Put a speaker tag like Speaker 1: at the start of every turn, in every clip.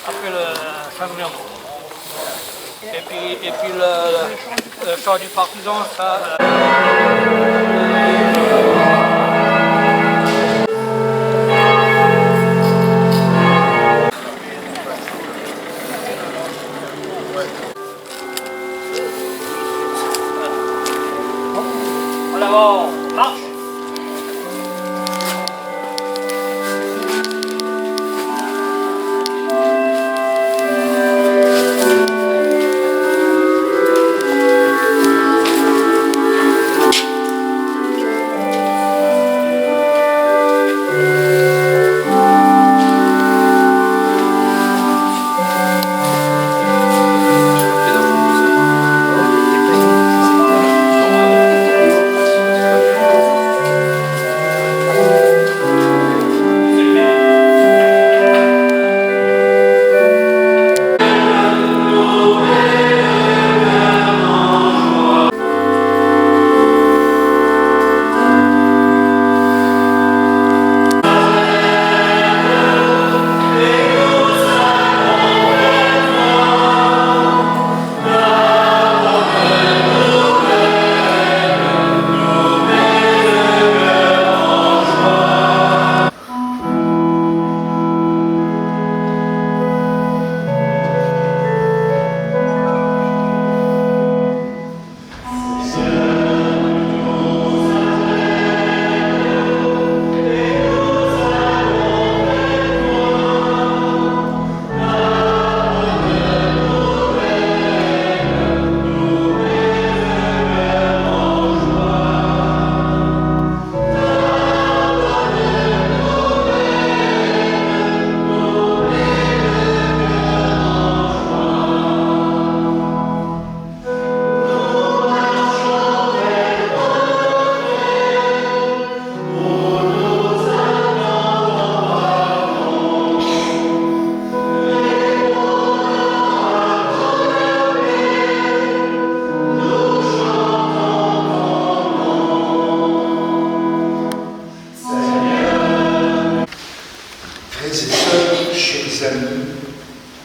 Speaker 1: Après le changement. Et puis le chant du partisan, ça... En avant, marche!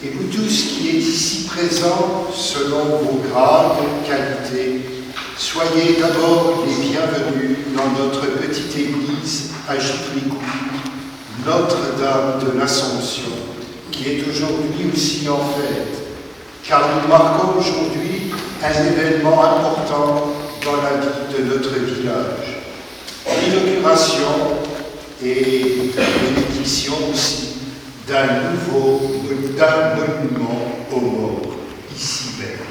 Speaker 2: Et vous tous qui êtes ici présents, selon vos grades, qualités, soyez d'abord les bienvenus dans notre petite église à Giflécourt, Notre-Dame de l'Assomption, qui est aujourd'hui aussi en fête, car nous marquons aujourd'hui un événement important dans la vie de notre village. L'inauguration et la bénédiction aussi d'un monument aux morts, ici même.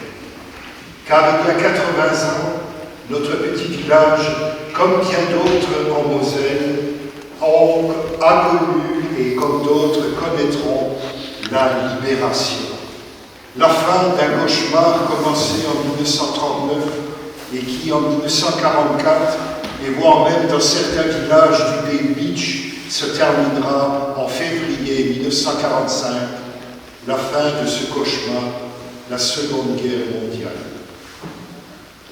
Speaker 2: Car il y a 80 ans, notre petit village, comme bien d'autres en Moselle, a connu et comme d'autres connaîtront la libération. La fin d'un cauchemar commencé en 1939 et qui en 1944, et voire même dans certains villages du Bay Beach, se terminera en février 1945, la fin de ce cauchemar, la Seconde Guerre mondiale.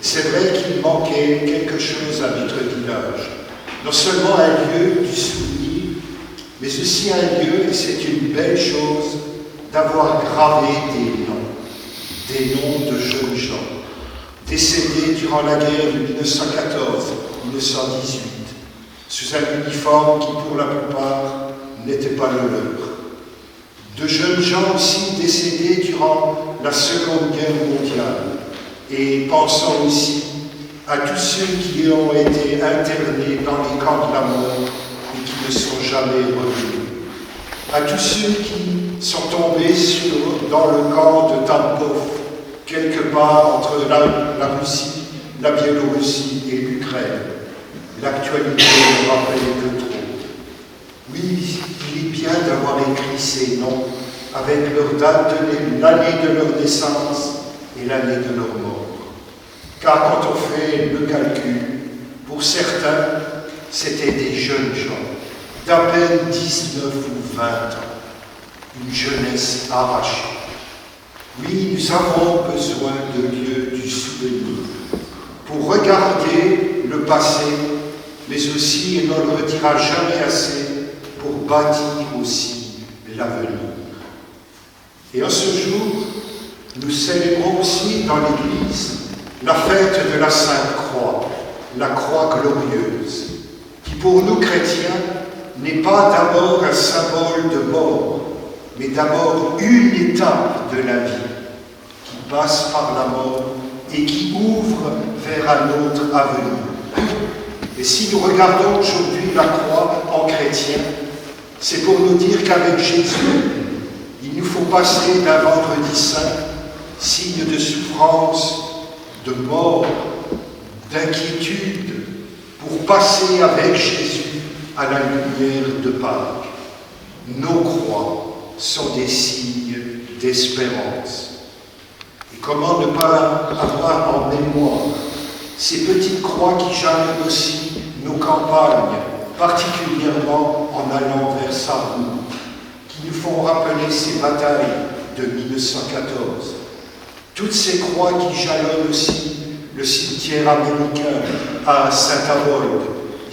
Speaker 2: C'est vrai qu'il manquait quelque chose à notre village, non seulement un lieu du souvenir, mais aussi un lieu, et c'est une belle chose, d'avoir gravé des noms de jeunes gens, décédés durant la guerre de 1914-1918, sous un uniforme qui, pour la plupart, n'était pas le leur. De jeunes gens aussi décédés durant la Seconde Guerre mondiale, et pensant aussi à tous ceux qui ont été internés dans les camps de la mort et qui ne sont jamais revenus, à tous ceux qui sont tombés dans le camp de Tampov, quelque part entre la Russie, la Biélorussie et l'Ukraine. L'actualité ne rappelle que trop. Oui, il est bien d'avoir écrit ces noms avec leur date, l'année de leur naissance et l'année de leur mort. Car quand on fait le calcul, pour certains, c'étaient des jeunes gens, d'à peine 19 ou 20 ans, une jeunesse arrachée. Oui, nous avons besoin de lieux du souvenir pour regarder le passé, mais aussi, et on ne le redira jamais assez, pour bâtir aussi l'avenir. Et en ce jour, nous célébrons aussi dans l'Église la fête de la Sainte Croix, la Croix glorieuse, qui pour nous chrétiens n'est pas d'abord un symbole de mort, mais d'abord une étape de la vie qui passe par la mort et qui ouvre vers un autre avenir. Et si nous regardons aujourd'hui la croix en chrétien, c'est pour nous dire qu'avec Jésus, il nous faut passer d'un vendredi saint, signe de souffrance, de mort, d'inquiétude, pour passer avec Jésus à la lumière de Pâques. Nos croix sont des signes d'espérance. Et comment ne pas avoir en mémoire ces petites croix qui jalonnent aussi nos campagnes, particulièrement en allant vers Sarrebourg, qui nous font rappeler ces batailles de 1914. Toutes ces croix qui jalonnent aussi le cimetière américain à Saint-Avold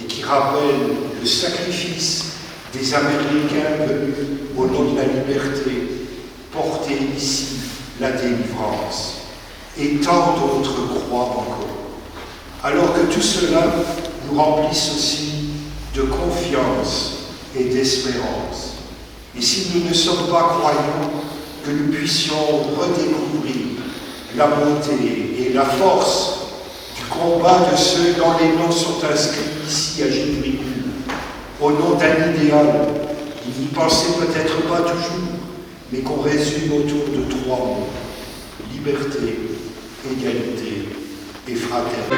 Speaker 2: et qui rappellent le sacrifice des Américains venus au nom de la liberté, porter ici la délivrance, et tant d'autres croix encore. Alors que tout cela nous remplisse aussi de confiance et d'espérance. Et si nous ne sommes pas croyants, que nous puissions redécouvrir la bonté et la force du combat de ceux dont les noms sont inscrits ici à Givry, au nom d'un idéal qui n'y pensait peut-être pas toujours, mais qu'on résume autour de trois mots: liberté, égalité et fraternité.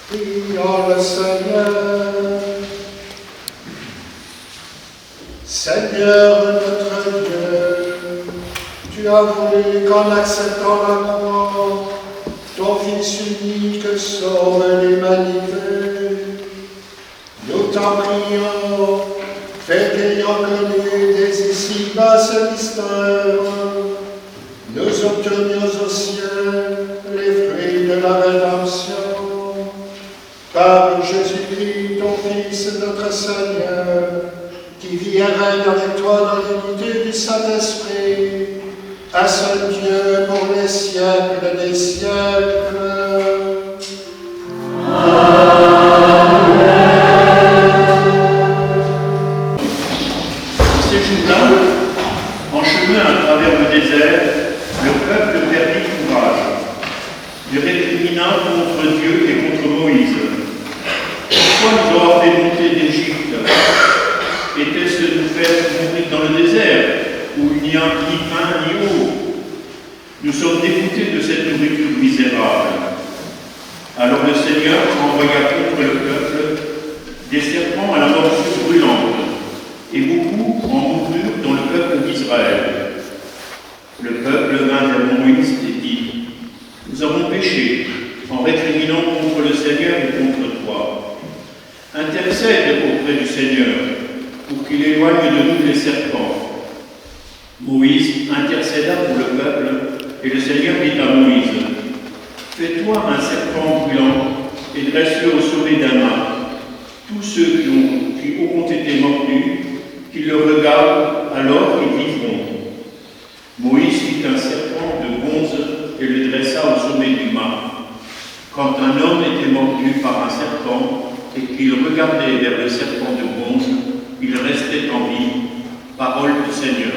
Speaker 3: Prions le Seigneur. Seigneur notre Dieu, tu as voulu qu'en acceptant la croix, ton Fils unique sauve l'humanité. Nous t'en prions, fais qu'ayant connu des ici-bas ce mystère, nous obtenions au ciel les fruits de la rédemption. Par Jésus-Christ, ton Fils, notre Seigneur, qui vit et règne avec toi dans l'unité du Saint-Esprit, un seul Dieu pour les siècles des siècles.
Speaker 4: Ces jours-là, en chemin à travers le désert, le peuple perdit courage, les récriminant contre Dieu et contre Moïse. Pourquoi nous avoir fait monter d'Égypte? Était-ce de nous faire mourir dans le désert, où il n'y a ni pain ni eau? Nous sommes dégoûtés de cette nourriture misérable. Alors le Seigneur envoya contre le peuple des serpents à la morsure brûlante, et beaucoup en moururent dans le peuple d'Israël. Le peuple vint vers Moïse et dit: nous avons péché en récriminant contre le Seigneur et contre toi. Intercède auprès du Seigneur pour qu'il éloigne de nous les serpents. Moïse intercéda pour le peuple, et le Seigneur dit à Moïse: fais-toi un serpent brûlant et dresse-le au sommet d'un mât. Tous ceux qui auront été mordus, qu'ils le regardent, alors ils vivront. Moïse fit un serpent de bronze et le dressa au sommet du mât. Quand un homme était mordu par un serpent et qu'il regardait vers le serpent de bronze, il restait en vie. Parole du Seigneur.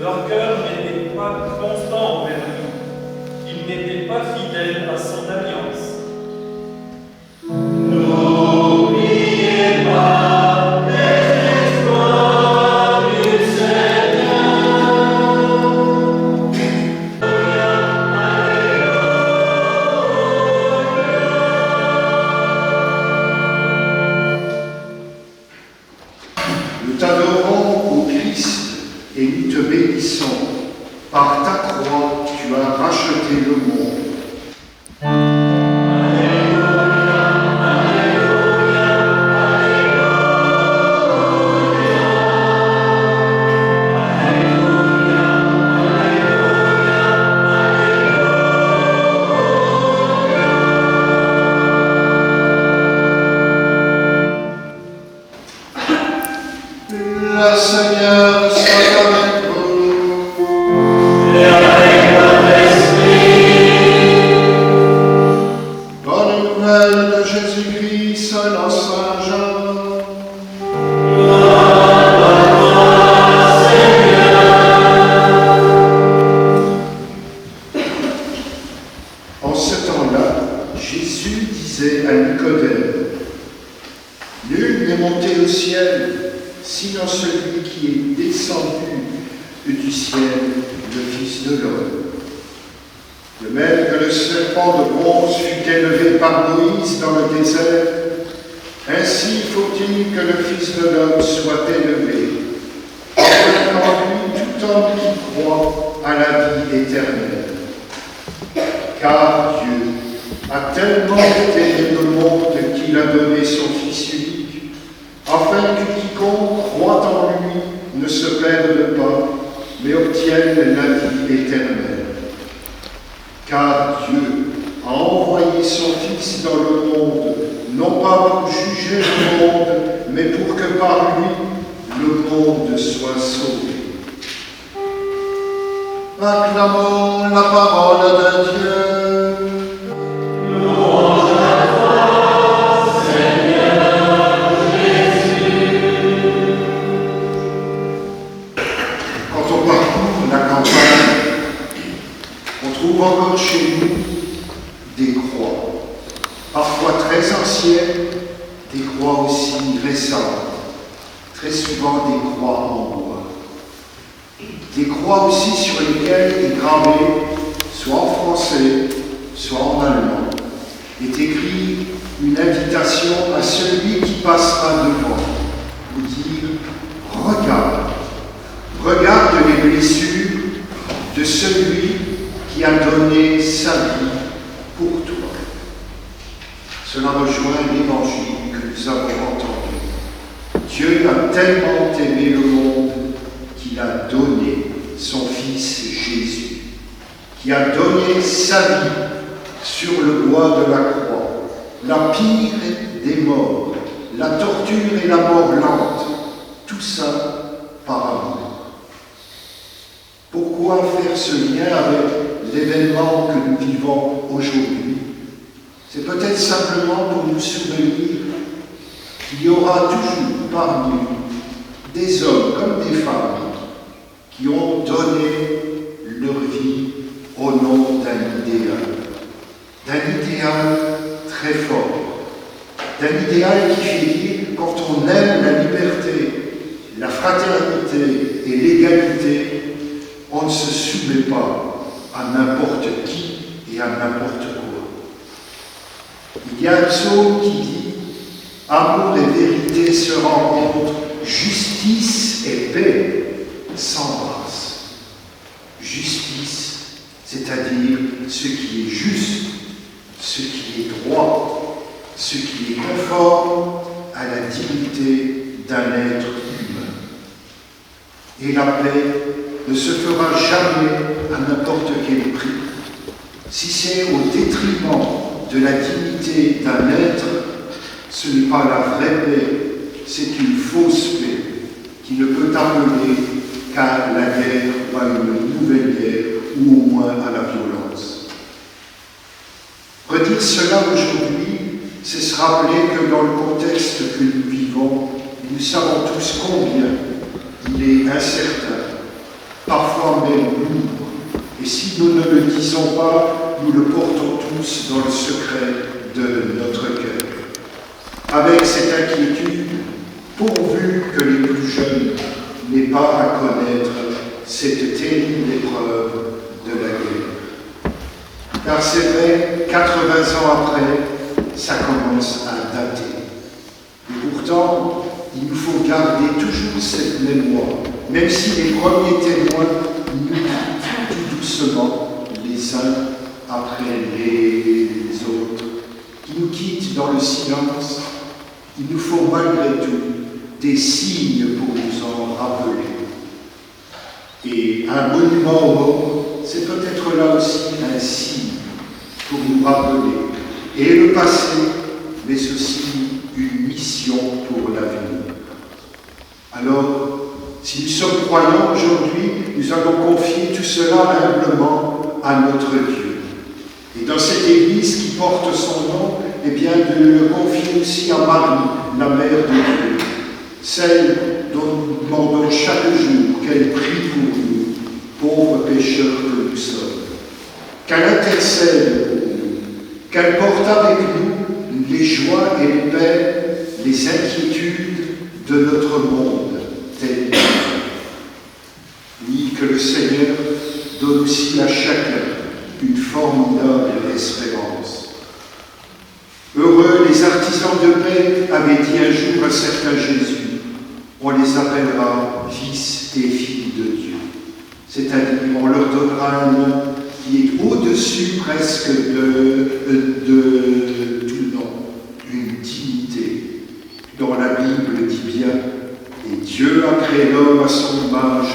Speaker 5: Leur cœur n'était pas constant envers lui. Ils n'étaient pas fidèles à son alliance. N'oubliez pas les exploits du Seigneur.
Speaker 2: Nous t'adorons, ô Christ, et nous te bénissons. Par ta croix, tu as racheté le monde.
Speaker 3: Le Seigneur soit avec vous.
Speaker 5: Et avec votre esprit.
Speaker 3: Bonne nouvelle de Jésus-Christ selon Saint Jean.
Speaker 2: En ce temps-là, Jésus disait à Nicodème, « Nul n'est monté au ciel, sinon celui qui est descendu du ciel, le Fils de l'homme. De même que le serpent de bronze fut élevé par Moïse dans le désert, ainsi faut-il que le Fils de l'homme soit élevé, afin qu'en lui tout homme qui croit à la vie éternelle. Car Dieu a tellement aimé le monde qu'il a donné son Fils unique, afin que quiconque croit en lui ne se perde pas, mais obtienne la vie éternelle. Car Dieu a envoyé son Fils dans le monde, non pas pour juger le monde, mais pour que par lui, le monde soit sauvé.
Speaker 3: Acclamons la parole de Dieu.
Speaker 5: Louange à toi, Seigneur Jésus.
Speaker 2: Quand on parcourt la campagne, on trouve encore chez nous des croix, parfois très anciennes, des croix aussi récentes, très souvent des croix en bois. Des croix aussi sur lesquelles est gravé, soit en français, soit en allemand, est écrit une invitation à celui qui passera devant, pour dire « Regarde, regarde les blessures de celui qui a donné sa vie pour toi. » Cela rejoint l'évangile que nous avons entendu. Dieu a tellement aimé le monde qu'il a donné son Fils Jésus, qui a donné sa vie sur le bois de la croix, la pire des morts, la torture et la mort lente, tout ça par amour. Pourquoi faire ce lien avec l'événement que nous vivons aujourd'hui? C'est peut-être simplement pour nous souvenir qu'il y aura toujours parmi nous des hommes comme des femmes qui ont donné leur vie au nom d'un idéal très fort, d'un idéal qui fait dire quand on aime la liberté, la fraternité et l'égalité, on ne se soumet pas à n'importe qui et à n'importe quoi. Il y a un psaume qui dit « Amour et vérité se rencontrent, justice et paix s'embrassent. » Justice, c'est-à-dire ce qui est juste, ce qui est droit, ce qui est conforme à la dignité d'un être humain. Et la paix ne se fera jamais à n'importe quel prix. Si c'est au détriment de la dignité d'un être, ce n'est pas la vraie paix, c'est une fausse paix qui ne peut amener qu'à la guerre ou à une nouvelle guerre ou au moins à la violence. Redire cela aujourd'hui, c'est se rappeler que dans le contexte que nous vivons, nous savons tous combien il est incertain, parfois parfois même lourd. Et si nous ne le disons pas, nous le portons tous dans le secret de notre cœur. Avec cette inquiétude, pourvu que les plus jeunes n'aient pas à connaître cette terrible épreuve de la guerre. Car c'est vrai, 80 ans après, ça commence à dater. Et pourtant, il nous faut garder toujours cette mémoire, même si les premiers témoins nous quittent tout doucement, les uns après les autres, qui nous quittent dans le silence. Il nous faut malgré tout des signes pour nous en rappeler. Et un monument aux morts, c'est peut-être là aussi un signe pour nous rappeler et le passé, mais aussi une mission pour l'avenir. Alors, si nous sommes croyants aujourd'hui, nous allons confier tout cela humblement à notre Dieu. Et dans cette Église qui porte son nom, eh bien, de le confier aussi à Marie, la Mère de Dieu, celle dont nous demandons chaque jour qu'elle prie pour nous, pauvres pécheurs que nous sommes, qu'elle intercède pour nous, qu'elle porte avec nous les joies et les peines, les inquiétudes de notre monde tel qu'il est. Oui, que le Seigneur donne aussi à chacun une formidable espérance. Heureux les artisans de paix, avait dit un jour un certain Jésus, on les appellera fils et filles de Dieu. C'est-à-dire, on leur donnera un nom qui est au-dessus presque de tout nom, une dignité, dont la Bible dit bien, et Dieu a créé l'homme à son image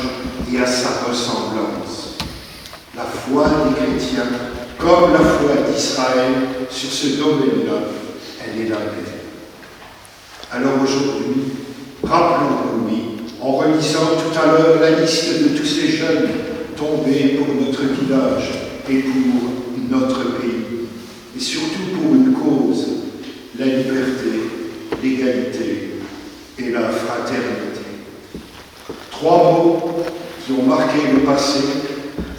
Speaker 2: et à sa ressemblance. La foi des chrétiens, comme la foi d'Israël, sur ce domaine-là, elle est la paix. Alors aujourd'hui, rappelons-nous, en relisant tout à l'heure la liste de tous ces jeunes tombés pour notre village et pour notre pays, et surtout pour une cause, la liberté, l'égalité et la fraternité. Trois mots qui ont marqué le passé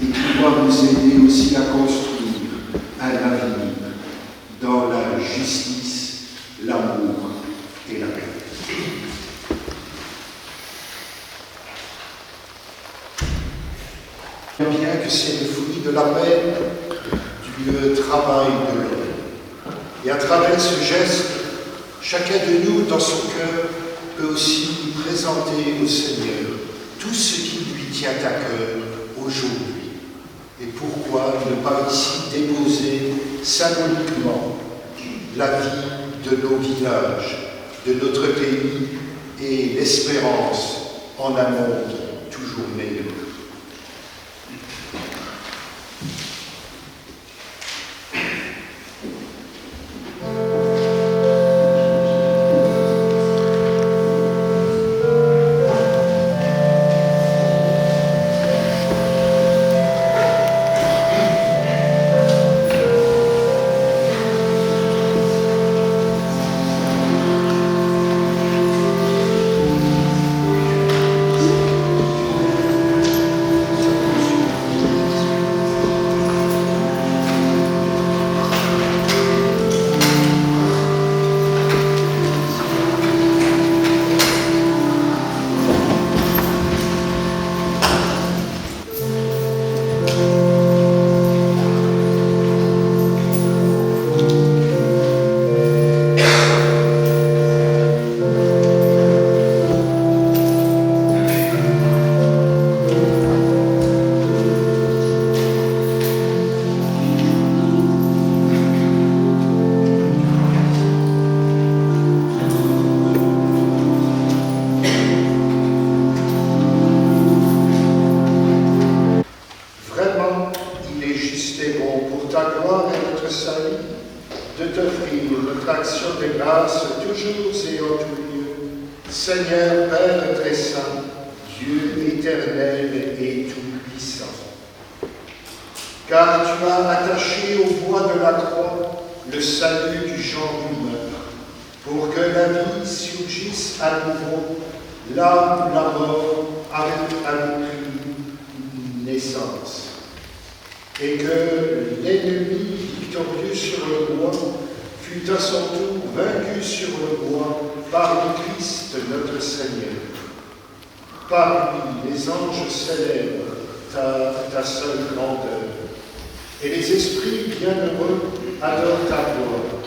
Speaker 2: et qui doivent nous aider aussi à construire un avenir dans la justice, l'amour et la paix. Bien que c'est le fruit de la peine, du travail de l'homme. Et à travers ce geste, chacun de nous, dans son cœur, peut aussi présenter au Seigneur tout ce qui lui tient à cœur aujourd'hui. Et pourquoi ne pas ici déposer symboliquement la vie de nos villages, de notre pays et l'espérance en un monde toujours meilleur. Seigneur, Père très saint, Dieu éternel et tout-puissant, car tu as attaché au bois de la croix le salut du genre humain, pour que la vie surgisse à nouveau, là où la mort avait pu naissance, et que l'ennemi victorieux sur le bois fut à son tour vaincu sur le bois par le Christ notre Seigneur. Par lui, les anges célèbrent ta seule grandeur, et les esprits bienheureux adorent ta gloire.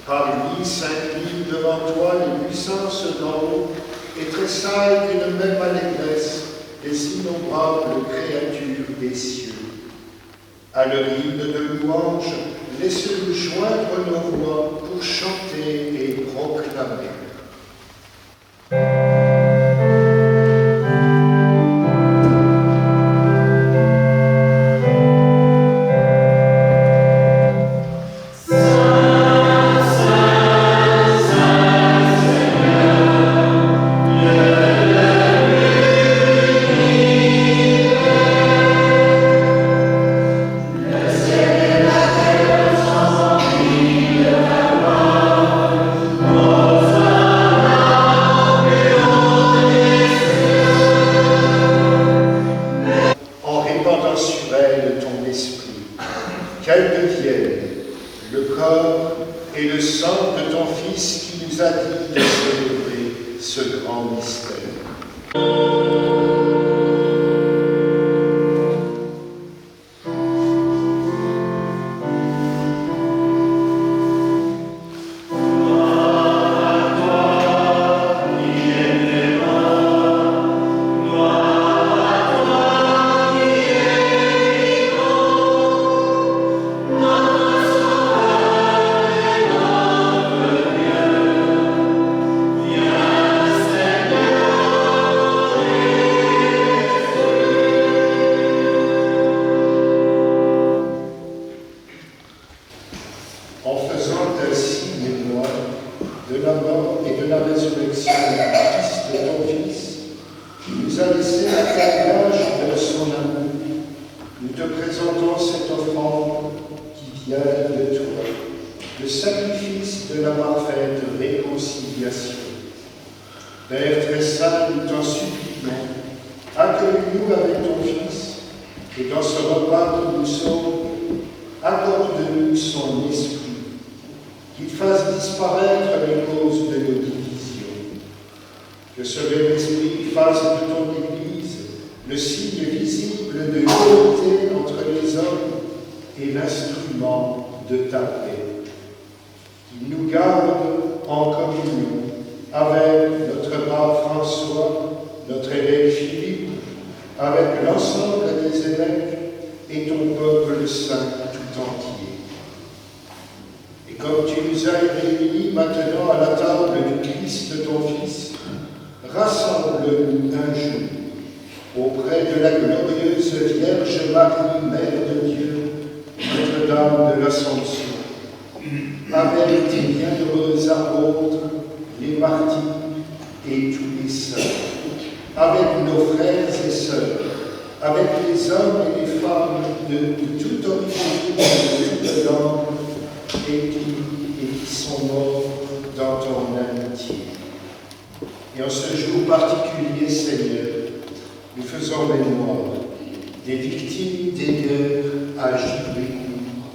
Speaker 2: Par lui s'inclinent devant toi les puissances d'en haut et tressaillent d'une même allégresse les innombrables créatures des cieux. À leur hymne de louange, laissez-nous joindre nos voix pour chanter et proclamer. Qu'elle devienne le corps et le sang de ton Fils qui nous a dit de célébrer ce grand mystère. En faisant ainsi mémoire de la mort et de la résurrection du Christ, ton Fils, qui nous a laissé un témoignage de son amour, nous te présentons cette offrande qui vient de toi, le sacrifice de la parfaite réconciliation. Père très saint, nous t'en supplions, accueille-nous avec ton Fils, et dans ce repas que nous sommes, accorde-nous son esprit, qu'il fasse disparaître les causes de nos divisions. Que ce même esprit fasse de ton Église le signe visible de l'unité entre les hommes et l'instrument de ta paix. Qu'il nous garde en communion avec notre pape François, notre évêque Philippe, avec l'ensemble des évêques et ton peuple saint tout entier. Et comme tu nous as réunis maintenant à la table du Christ, ton Fils, rassemble-nous un jour auprès de la glorieuse Vierge Marie, Mère de Dieu, Notre-Dame de l'Assomption, avec tes bienheureux apôtres, les martyrs et tous les saints, avec nos frères et sœurs, avec les hommes et les femmes de toute origine et de toute langue, et qui sont morts dans ton amitié. Et en ce jour particulier, Seigneur, nous faisons mémoire des victimes des guerres à Givricourt,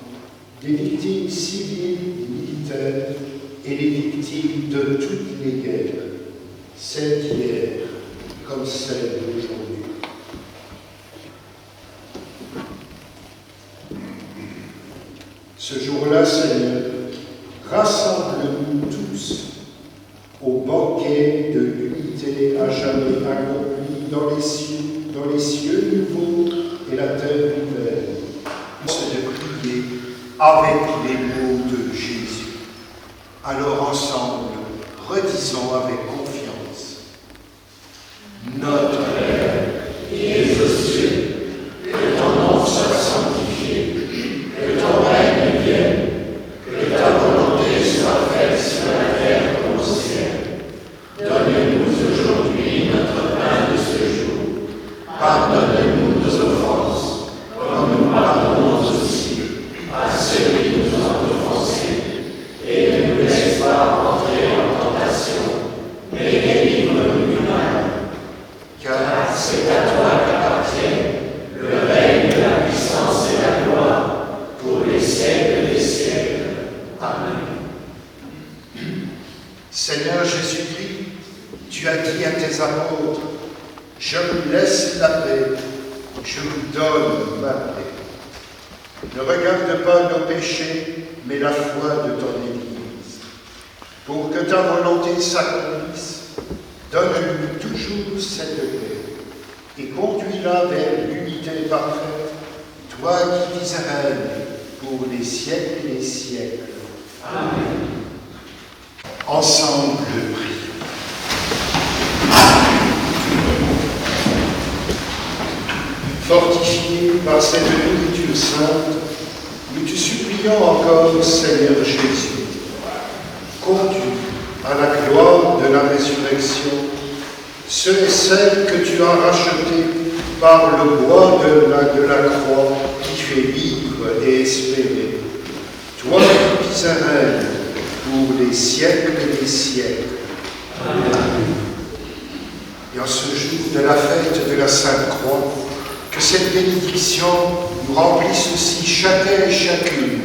Speaker 2: des victimes civiles, militaires et les victimes de toutes les guerres, celles d'hier comme celles d'aujourd'hui. Ce jour-là, Seigneur, rassemble-nous tous au banquet de l'unité à jamais accomplie dans les cieux nouveaux et la terre nouvelle. C'est de prier avec les mots de Jésus. Alors ensemble, redisons avec confiance. Notre Père, qui es aux cieux, que ton nom soit sanctifié, que ton règne vienne, que ta volonté soit faite sur la terre comme au ciel. Donne-nous aujourd'hui notre pain de ce jour. Pardonne-nous nos offenses, comme nous pardonnons aussi à ceux qui nous ont offensés. Et ne nous laisse pas entrer en tentation, mais délivre-nous du mal. Car c'est à toi qu'appartiennent le je vous donne ma paix. Ne regarde pas nos péchés, mais la foi de ton Église. Pour que ta volonté s'accomplisse, donne-lui toujours cette paix et conduis-la vers l'unité parfaite, toi qui vis et règnes pour les siècles et les siècles. Amen. Ensemble, prions. Fortifiés par cette nourriture sainte, nous te supplions encore, Seigneur Jésus, conduis à la gloire de la résurrection ceux et celles que tu as rachetés par le bois de la croix qui fait vivre et espérer. Toi qui vis et règnes pour les siècles et les siècles. Amen. Et en ce jour de la fête de la Sainte Croix, que cette bénédiction nous remplisse aussi chacun et chacune,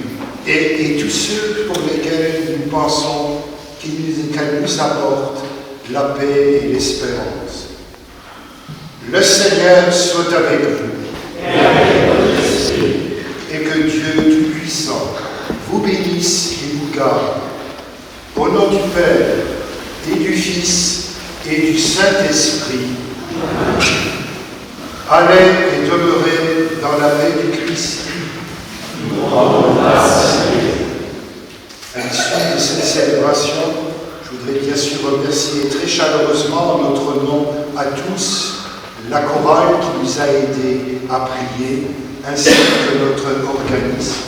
Speaker 2: et tous ceux pour lesquels nous pensons qu'elle nous apporte la paix et l'espérance. Le Seigneur soit avec vous, et avec votre esprit, et que Dieu Tout-Puissant vous bénisse et vous garde. Au nom du Père, et du Fils, et du Saint-Esprit. Allez et demeurez dans la paix du Christ. Nous rendons grâce à Dieu. À l'issue de cette célébration, je voudrais bien sûr remercier très chaleureusement en notre nom à tous la chorale qui nous a aidés à prier, ainsi que notre organisme,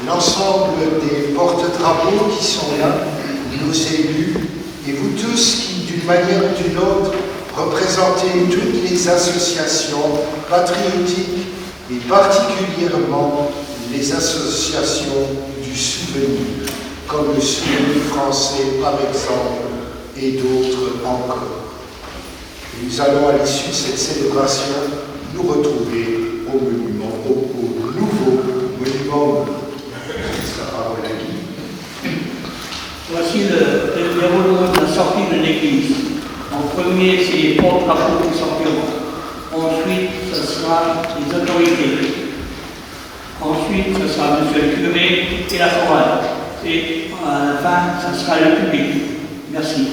Speaker 2: l'ensemble des porte-drapeaux qui sont là, nos élus, et vous tous qui, d'une manière ou d'une autre, représentez toutes les associations patriotiques et particulièrement les associations du souvenir, comme le Souvenir français par exemple, et d'autres encore. Et nous allons à l'issue de cette célébration nous retrouver au monument, au nouveau monument. La parole à Guy.
Speaker 6: Voici le déroulement de la sortie de l'église. En premier, c'est les porte-drapeaux qui sortiront. Ensuite, ce sera les autorités. Ensuite, ce sera M. le curé et la chorale. Et à la fin, ce sera le public. Merci.